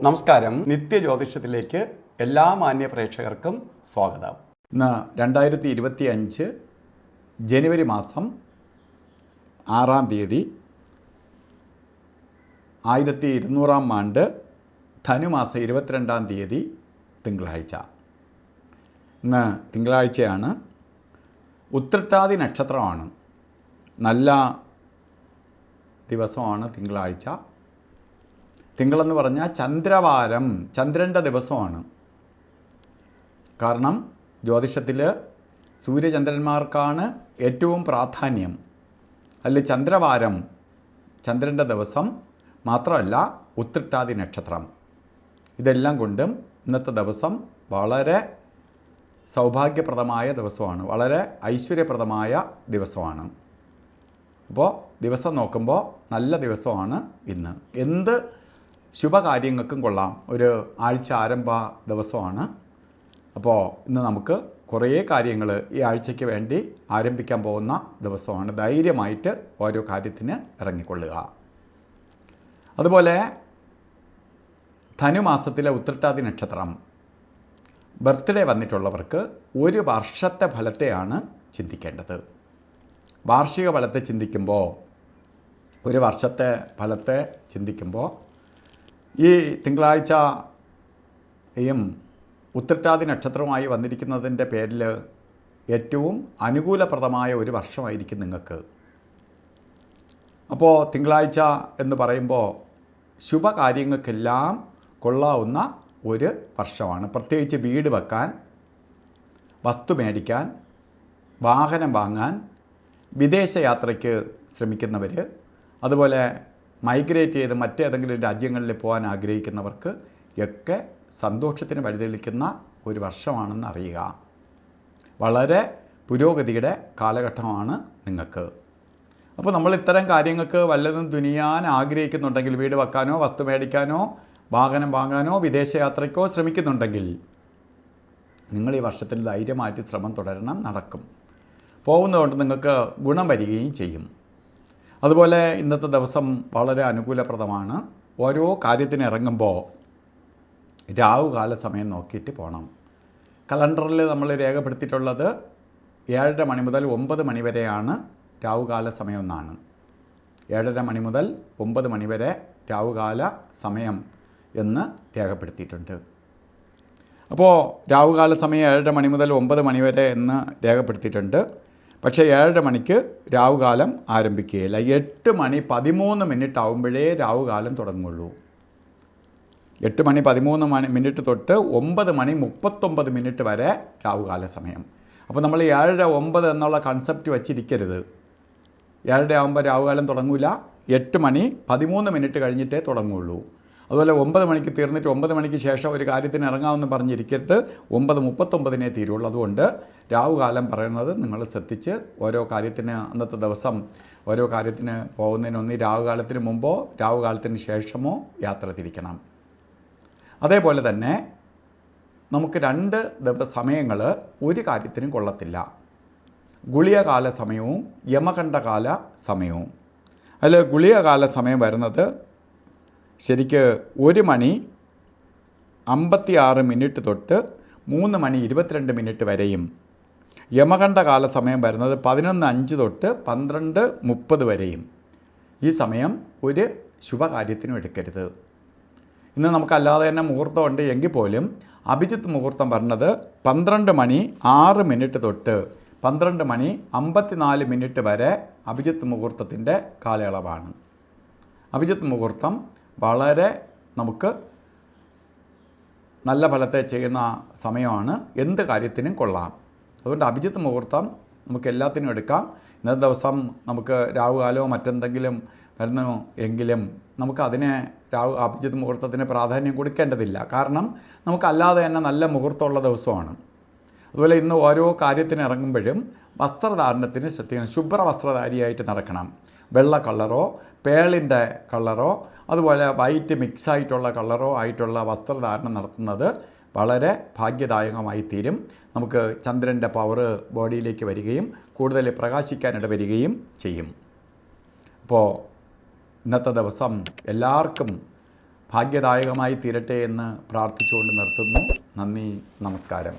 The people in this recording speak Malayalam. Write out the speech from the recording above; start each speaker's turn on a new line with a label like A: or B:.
A: നമസ്കാരം. നിത്യജ്യോതിഷത്തിലേക്ക് എല്ലാ മാന്യ പ്രേക്ഷകർക്കും സ്വാഗതം. ഇന്ന് 2025 ജനുവരി മാസം 6-ാം തീയതി 1200-ാം ആണ്ട് ധനുമാസം 22-ാം തീയതി തിങ്കളാഴ്ച. ഇന്ന് തിങ്കളാഴ്ചയാണ്. ഉത്രട്ടാതി നക്ഷത്രമാണ്. നല്ല ദിവസമാണ് തിങ്കളാഴ്ച. തിങ്കളെന്ന് പറഞ്ഞാൽ ചന്ദ്രവാരം, ചന്ദ്രൻ്റെ ദിവസമാണ്. കാരണം ജ്യോതിഷത്തിൽ സൂര്യചന്ദ്രന്മാർക്കാണ് ഏറ്റവും പ്രാധാന്യം. അതിൽ ചന്ദ്രവാരം, ചന്ദ്രൻ്റെ ദിവസം മാത്രമല്ല ഉത്രട്ടാതി നക്ഷത്രം, ഇതെല്ലാം കൊണ്ടും ഇന്നത്തെ ദിവസം വളരെ സൗഭാഗ്യപ്രദമായ ദിവസമാണ്, വളരെ ഐശ്വര്യപ്രദമായ ദിവസമാണ്. അപ്പോൾ ദിവസം നോക്കുമ്പോൾ നല്ല ദിവസമാണ് ഇന്ന്. എന്ത് ശുഭകാര്യങ്ങൾക്കും കൊള്ളാം. ഒരു ആഴ്ച ആരംഭ ദിവസമാണ്. അപ്പോൾ ഇന്ന് നമുക്ക് കുറേ കാര്യങ്ങൾ ഈ ആഴ്ചയ്ക്ക് വേണ്ടി ആരംഭിക്കാൻ പോകുന്ന ദിവസമാണ്. ധൈര്യമായിട്ട് ഓരോ കാര്യത്തിന് ഇറങ്ങിക്കൊള്ളുക. അതുപോലെ ധനുമാസത്തിലെ ഉത്രട്ടാതി നക്ഷത്രം ബർത്ത്ഡേ വന്നിട്ടുള്ളവർക്ക് ഒരു വർഷത്തെ ഫലത്തെയാണ് ചിന്തിക്കേണ്ടത്. വാർഷിക ഫലത്തെ ചിന്തിക്കുമ്പോൾ, ഒരു വർഷത്തെ ഫലത്തെ ചിന്തിക്കുമ്പോൾ ഈ തിങ്കളാഴ്ചയും ഉത്രട്ടാതി നക്ഷത്രവുമായി വന്നിരിക്കുന്നതിൻ്റെ പേരിൽ ഏറ്റവും അനുകൂലപ്രദമായ ഒരു വർഷമായിരിക്കും നിങ്ങൾക്ക്. അപ്പോൾ തിങ്കളാഴ്ച എന്ന് പറയുമ്പോൾ ശുഭകാര്യങ്ങൾക്കെല്ലാം കൊള്ളാവുന്ന ഒരു വർഷമാണ്. പ്രത്യേകിച്ച് വീട് വെക്കാൻ, വസ്തു മേടിക്കാൻ, വാഹനം വാങ്ങാൻ, വിദേശയാത്രയ്ക്ക് ശ്രമിക്കുന്നവർ, അതുപോലെ മൈഗ്രേറ്റ് ചെയ്ത് മറ്റേതെങ്കിലും രാജ്യങ്ങളിൽ പോകാൻ ആഗ്രഹിക്കുന്നവർക്ക് ഒക്കെ സന്തോഷത്തിന് വഴിതെളിക്കുന്ന ഒരു വർഷമാണെന്ന് അറിയുക. വളരെ പുരോഗതിയുടെ കാലഘട്ടമാണ് നിങ്ങൾക്ക്. അപ്പോൾ നമ്മൾ ഇത്തരം കാര്യങ്ങൾക്ക് വല്ലതും തുനിയാൻ ആഗ്രഹിക്കുന്നുണ്ടെങ്കിൽ, വീട് വെക്കാനോ വസ്തു മേടിക്കാനോ വാഹനം വാങ്ങാനോ വിദേശയാത്രയ്ക്കോ ശ്രമിക്കുന്നുണ്ടെങ്കിൽ നിങ്ങൾ ഈ വർഷത്തിൽ ധൈര്യമായിട്ട് ശ്രമം തുടരണം, നടക്കും. പോകുന്നതുകൊണ്ട് നിങ്ങൾക്ക് ഗുണം വരികയും ചെയ്യും. അതുപോലെ ഇന്നത്തെ ദിവസം വളരെ അനുകൂലപ്രദമാണ്. ഓരോ കാര്യത്തിന് ഇറങ്ങുമ്പോൾ രാവുകാല സമയം നോക്കിയിട്ട് പോകണം. കലണ്ടറിൽ നമ്മൾ രേഖപ്പെടുത്തിയിട്ടുള്ളത് 7:30 മണി മുതൽ 9 മണി വരെയാണ് രാവുകാല സമയം എന്നാണ്. 7:30 മണി മുതൽ 9 മണി വരെ രാവുകാല സമയം എന്ന് രേഖപ്പെടുത്തിയിട്ടുണ്ട്. അപ്പോൾ രാവുകാല സമയം 7:30 മണി മുതൽ 9 മണി വരെ എന്ന് രേഖപ്പെടുത്തിയിട്ടുണ്ട്. പക്ഷേ 7:30 മണിക്ക് രാവുകാലം ആരംഭിക്കുകയില്ല. 8 മണി 13 മിനിറ്റ് ആകുമ്പോഴേ രാവുകാലം തുടങ്ങുള്ളൂ. 8 മണി 13 മിനിറ്റ് തൊട്ട് 9 മണി 39 മിനിറ്റ് വരെ രാവുകാല സമയം. അപ്പോൾ നമ്മൾ 7:30 9 എന്നുള്ള കൺസെപ്റ്റ് വച്ചിരിക്കരുത്. 7:30 ആകുമ്പോൾ രാവുകാലം തുടങ്ങില്ല. 8 മണി 13 മിനിറ്റ് കഴിഞ്ഞിട്ടേ തുടങ്ങുള്ളൂ. അതുപോലെ 9 മണിക്ക് തീർന്നിട്ട് 9 മണിക്ക് ശേഷം ഒരു കാര്യത്തിന് ഇറങ്ങാമെന്ന് പറഞ്ഞിരിക്കരുത്. 9:39 തീരുള്ളൂ. അതുകൊണ്ട് രാവുകാലം പറയുന്നത് നിങ്ങൾ ശ്രദ്ധിച്ച് ഓരോ കാര്യത്തിന്, അന്നത്തെ ദിവസം ഓരോ കാര്യത്തിന് പോകുന്നതിനൊന്ന് രാവുകാലത്തിന് മുമ്പോ രാവുകാലത്തിന് ശേഷമോ യാത്ര തിരിക്കണം. അതേപോലെ തന്നെ നമുക്ക് 2 സമയങ്ങൾ ഒരു കാര്യത്തിനും കൊള്ളത്തില്ല. ഗുളികകാല സമയവും യമകണ്ഠകാല സമയവും. അതിൽ ഗുളികകാല സമയം വരുന്നത് ശരിക്ക് 1 മണി 56 മിനിറ്റ് തൊട്ട് 3 മണി 22 മിനിറ്റ് വരെയും, യമകണ്ഠകാല സമയം വരുന്നത് 11:05 തൊട്ട് 12:30 വരെയും. ഈ സമയം ഒരു ശുഭകാര്യത്തിനും എടുക്കരുത്. ഇന്ന് നമുക്കല്ലാതെ തന്നെ മുഹൂർത്തമുണ്ട് എങ്കിൽ പോലും അഭിജിത്ത് മുഹൂർത്തം പറഞ്ഞത് 12 മണി 6 മിനിറ്റ് തൊട്ട് 12 മണി 54 മിനിറ്റ് വരെ അഭിജിത്ത് മുഹൂർത്തത്തിൻ്റെ കാലയളവാണ്. അഭിജിത്ത് മുഹൂർത്തം വളരെ നമുക്ക് നല്ല ഫലത്തെ ചെയ്യുന്ന സമയമാണ്. എന്ത് കാര്യത്തിനും കൊള്ളാം. അതുകൊണ്ട് അഭിജിത്ത് മുഹൂർത്തം നമുക്ക് എല്ലാത്തിനും എടുക്കാം. ഇന്നത്തെ ദിവസം നമുക്ക് രാവുകാലമോ മറ്റെന്തെങ്കിലും വരുന്നു എങ്കിലും നമുക്ക് അതിനെ അഭിജിത്ത് മുഹൂർത്തത്തിന് പ്രാധാന്യം കൊടുക്കേണ്ടതില്ല. കാരണം നമുക്കല്ലാതെ തന്നെ നല്ല മുഹൂർത്തമുള്ള ദിവസമാണ്. അതുപോലെ ഇന്ന് ഓരോ കാര്യത്തിന് ഇറങ്ങുമ്പോഴും വസ്ത്രധാരണത്തിന് ശ്രദ്ധിക്കണം. ശുഭ്ര വസ്ത്രധാരിയായിട്ട് നടക്കണം. വെള്ള കളറോ പേളിൻ്റെ കളറോ അതുപോലെ വൈറ്റ് മിക്സായിട്ടുള്ള കളറോ ആയിട്ടുള്ള വസ്ത്രധാരണം നടത്തുന്നത് വളരെ ഭാഗ്യദായകമായി തീരും. നമുക്ക് ചന്ദ്രൻ്റെ പവർ ബോഡിയിലേക്ക് വരികയും കൂടുതൽ പ്രകാശിക്കാനിട വരികയും ചെയ്യും. അപ്പോൾ ഇന്നത്തെ ദിവസം എല്ലാവർക്കും ഭാഗ്യദായകമായി തീരട്ടെ എന്ന് പ്രാർത്ഥിച്ചുകൊണ്ട് നിർത്തുന്നു. നന്ദി, നമസ്കാരം.